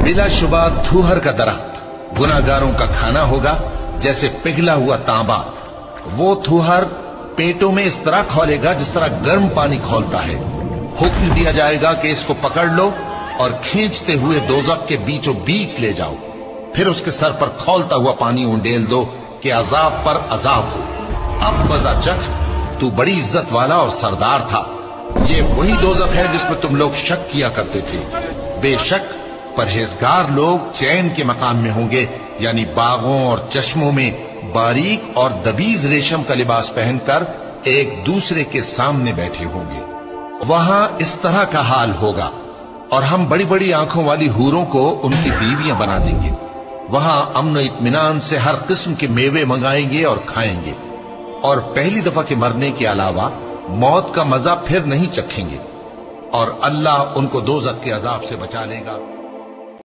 بلا شبہ تھوہر کا درخت گناہگاروں کا کھانا ہوگا، جیسے پگھلا ہوا تانبا۔ وہ تھوہر پیٹوں میں اس طرح کھولے گا جس طرح گرم پانی کھولتا ہے۔ حکم دیا جائے گا کہ اس کو پکڑ لو اور کھینچتے ہوئے دوزخ کے بیچوں بیچ لے جاؤ، پھر اس کے سر پر کھولتا ہوا پانی اونڈیل دو کہ عذاب پر عذاب ہو۔ اب مزہ چکھ، تو بڑی عزت والا اور سردار تھا۔ یہ وہی دوزخ ہے جس میں تم لوگ شک کیا کرتے تھے۔ بے شک پرہیزگار لوگ چین کے مقام میں ہوں گے، یعنی باغوں اور چشموں میں باریک اور دبیز ریشم کا لباس پہن کر ایک دوسرے کے سامنے بیٹھے ہوں گے۔ وہاں اس طرح کا حال ہوگا، اور ہم بڑی بڑی آنکھوں والی حوروں کو ان کی بیویاں بنا دیں گے۔ وہاں امن و اطمینان سے ہر قسم کے میوے منگائیں گے اور کھائیں گے، اور پہلی دفعہ کے مرنے کے علاوہ موت کا مزہ پھر نہیں چکھیں گے، اور اللہ ان کو دوزخ کے عذاب سے بچا لے گا۔